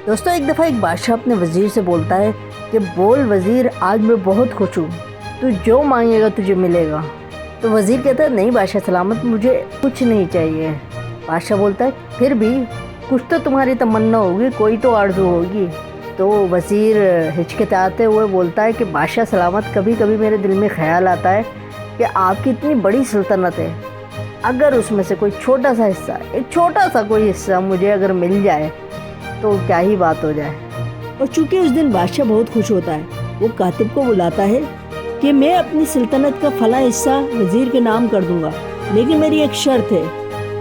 दोस्तों एक दफ़ा एक बादशाह अपने वज़ीर से बोलता है कि बोल वज़ीर, आज मैं बहुत खुश हूँ, तू जो मांगेगा तुझे मिलेगा। तो वज़ीर कहता है नहीं बादशाह सलामत, मुझे कुछ नहीं चाहिए। बादशाह बोलता है फिर भी कुछ तो तुम्हारी तमन्ना होगी, कोई तो आरज़ू होगी। तो वज़ीर हिचकिचाते हुए बोलता है कि बादशाह सलामत, कभी कभी मेरे दिल में ख़्याल आता है कि आपकी इतनी बड़ी सल्तनत है, अगर उसमें से कोई छोटा सा हिस्सा, एक छोटा सा कोई हिस्सा मुझे अगर मिल जाए तो क्या ही बात हो जाए। और चूँकि उस दिन बादशाह बहुत खुश होता है, वो कातिब को बुलाता है कि मैं अपनी सल्तनत का फला हिस्सा वज़ीर के नाम कर दूंगा, लेकिन मेरी एक शर्त है,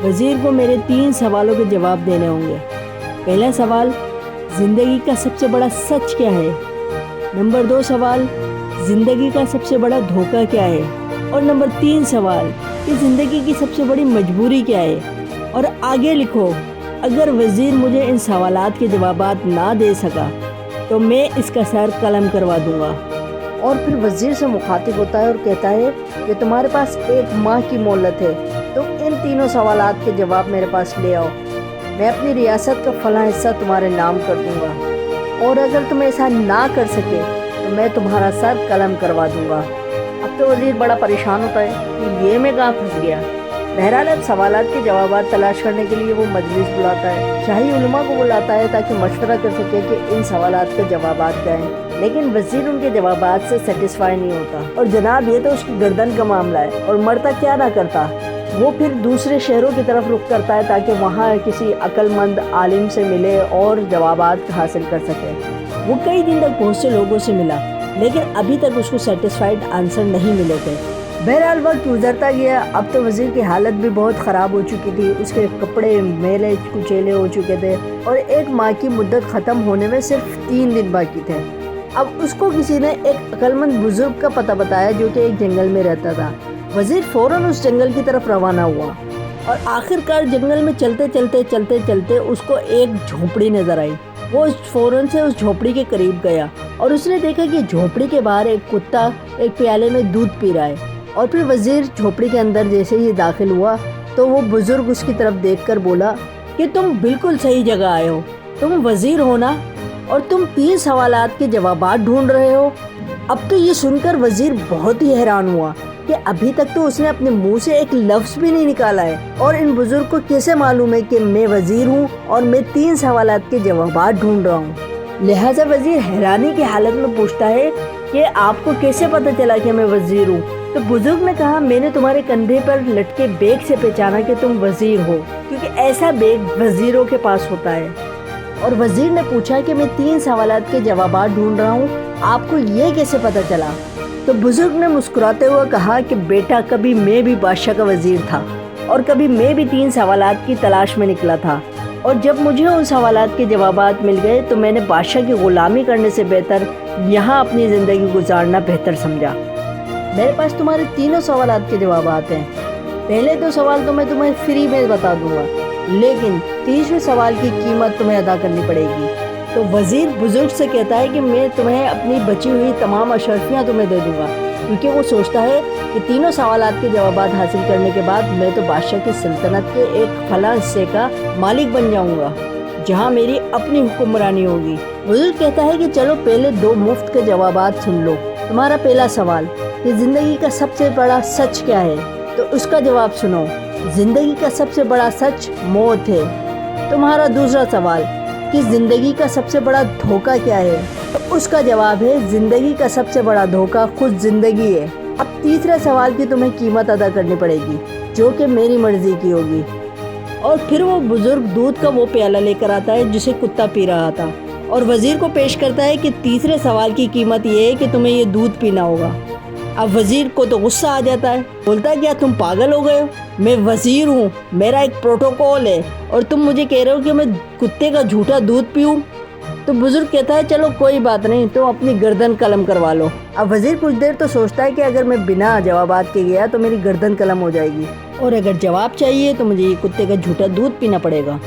वज़ीर को मेरे 3 सवालों के जवाब देने होंगे। पहला सवाल, ज़िंदगी का सबसे बड़ा सच क्या है? नंबर 2 सवाल, ज़िंदगी का सबसे बड़ा धोखा क्या है? और नंबर 3 सवाल कि ज़िंदगी की सबसे बड़ी मजबूरी क्या है? और आगे लिखो, अगर वज़ीर मुझे इन सवालात के जवाबात ना दे सका तो मैं इसका सर कलम करवा दूंगा। और फिर वज़ीर से मुखातिब होता है और कहता है कि तुम्हारे पास 1 माह की मोहलत है, तुम इन 3 सवालात के जवाब मेरे पास ले आओ, मैं अपनी रियासत का फला हिस्सा तुम्हारे नाम कर दूंगा, और अगर तुम ऐसा ना कर सके तो मैं तुम्हारा सर कलम करवा दूंगा। अब तो वज़ीर बड़ा परेशान होता है कि ये मैं कहाँ फंस गया। बहरहाल अब सवालात के जवाबात तलाश करने के लिए वो मजलिस बुलाता है, शाही उलमा को बुलाता है ताकि मशवरा कर सके कि इन सवालात के जवाबात क्या हैं। लेकिन वज़ीर उनके जवाबात से सेटिस्फाई नहीं होता, और जनाब ये तो उसकी गर्दन का मामला है, और मरता क्या ना करता, वो फिर दूसरे शहरों की तरफ रुख करता है ताकि वहाँ किसी अक्लमंद आलिम से मिले और जवाबात हासिल कर सके। वो कई दिन तक बहुत से लोगों से मिला, लेकिन अभी तक उसको सेटिस्फाइड आंसर नहीं मिले थे। बहरहाल वक्त गुजरता गया, अब तो वज़ीर की हालत भी बहुत ख़राब हो चुकी थी, उसके कपड़े मेले कुचेले हो चुके थे, और 1 माह की मुद्दत ख़त्म होने में सिर्फ 3 दिन बाकी थे। अब उसको किसी ने एक अक्लमंद बुजुर्ग का पता बताया जो कि एक जंगल में रहता था। वज़ीर फ़ौरन उस जंगल की तरफ रवाना हुआ, और आखिरकार जंगल में चलते चलते उसको एक झोपड़ी नज़र आई। वो फ़ौरन से उस झोपड़ी के करीब गया, और उसने देखा कि झोपड़ी के बाहर एक कुत्ता एक प्याले में दूध पी रहा है। और फिर वज़ीर झोपड़ी के अंदर जैसे ही दाखिल हुआ तो वो बुज़ुर्ग उसकी तरफ देखकर बोला कि तुम बिल्कुल सही जगह आए हो, तुम वज़ीर हो ना, और तुम 3 सवालात के जवाबात ढूंढ रहे हो। अब तो ये सुनकर वज़ीर बहुत ही हैरान हुआ कि अभी तक तो उसने अपने मुंह से एक लफ्ज़ भी नहीं निकाला है, और इन बुज़ुर्ग को कैसे मालूम है कि मैं वज़ीर हूँ और मैं 3 सवालात के जवाबात ढूंढ रहा हूँ। लिहाजा वज़ीर हैरानी की हालत में पूछता है कि आपको कैसे पता चला कि मैं वज़ीर हूँ? तो बुजुर्ग ने कहा, मैंने तुम्हारे कंधे पर लटके बैग से पहचाना कि तुम वज़ीर हो, क्योंकि ऐसा बैग वज़ीरों के पास होता है। और वज़ीर ने पूछा कि मैं 3 सवालात के जवाबात ढूंढ रहा हूँ, आपको ये कैसे पता चला? तो बुजुर्ग ने मुस्कुराते हुए कहा कि बेटा, कभी मैं भी बादशाह का वज़ीर था, और कभी मैं भी 3 सवालात की तलाश में निकला था, और जब मुझे उन सवालात के जवाबात मिल गए तो मैंने बादशाह की ग़ुलामी करने से बेहतर यहाँ अपनी ज़िंदगी गुजारना बेहतर समझा। मेरे पास तुम्हारे 3 सवालात के जवाबात हैं। पहले 2 सवाल तो मैं तुम्हें फ्री में बता दूंगा, लेकिन 3वें सवाल की कीमत तुम्हें अदा करनी पड़ेगी। तो वज़ीर बुजुर्ग से कहता है कि मैं तुम्हें अपनी बची हुई तमाम अशरफियाँ तुम्हें दे दूंगा, क्योंकि वो सोचता है कि 3 सवालात के जवाबात हासिल करने के बाद मैं तो बादशाह की सल्तनत के एक फला हिस्से का मालिक बन जाऊंगा, जहाँ मेरी अपनी हुक्मरानी होगी। बुजुर्ग कहता है कि चलो पहले 2 मुफ्त के जवाबात सुन लो। तुम्हारा पहला सवाल कि ज़िंदगी का सबसे बड़ा सच क्या है? तो उसका जवाब सुनो, ज़िंदगी का सबसे बड़ा सच मौत है। तुम्हारा दूसरा सवाल कि ज़िंदगी का सबसे बड़ा धोखा क्या है? तो उसका जवाब है, ज़िंदगी का सबसे बड़ा धोखा खुद ज़िंदगी है। अब तीसरे सवाल की तुम्हें कीमत अदा करनी पड़ेगी, जो कि मेरी मर्ज़ी की होगी। और फिर वो बुज़ुर्ग दूध का वो प्याला लेकर आता है जिसे कुत्ता पी रहा था, और वज़ीर को पेश करता है कि तीसरे सवाल की कीमत ये है कि तुम्हें ये दूध पीना होगा। अब वज़ीर को तो गुस्सा आ जाता है, बोलता है क्या तुम पागल हो गए हो? मैं वज़ीर हूँ, मेरा एक प्रोटोकॉल है, और तुम मुझे कह रहे हो कि मैं कुत्ते का झूठा दूध पीऊँ? तो बुजुर्ग कहता है चलो कोई बात नहीं, तुम अपनी गर्दन कलम करवा लो। अब वज़ीर कुछ देर तो सोचता है कि अगर मैं बिना जवाबात के गया तो मेरी गर्दन कलम हो जाएगी, और अगर जवाब चाहिए तो मुझे ये कुत्ते का झूठा दूध पीना पड़ेगा।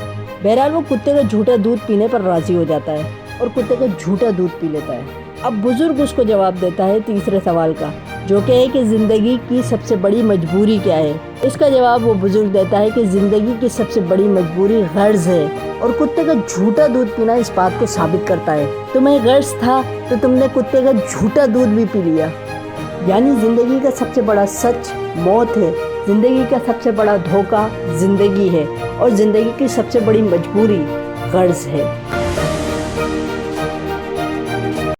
बहरहाल वो कुत्ते का झूठा दूध पीने पर राज़ी हो जाता है और कुत्ते का झूठा दूध पी लेता है। अब बुजुर्ग उसको जवाब देता है तीसरे सवाल का, جو کہ ہے کہ زندگی کی سب سے بڑی مجبوری کیا ہے؟ اس کا جواب وہ بزرگ دیتا ہے کہ زندگی کی سب سے بڑی مجبوری غرض ہے، اور کتے کا جھوٹا دودھ پینا اس بات کو ثابت کرتا ہے۔ تمہیں غرض تھا تو تم نے کتے کا جھوٹا دودھ بھی پی لیا۔ یعنی زندگی کا سب سے بڑا سچ موت ہے، زندگی کا سب سے بڑا دھوکہ زندگی ہے، اور زندگی کی سب سے بڑی مجبوری غرض ہے۔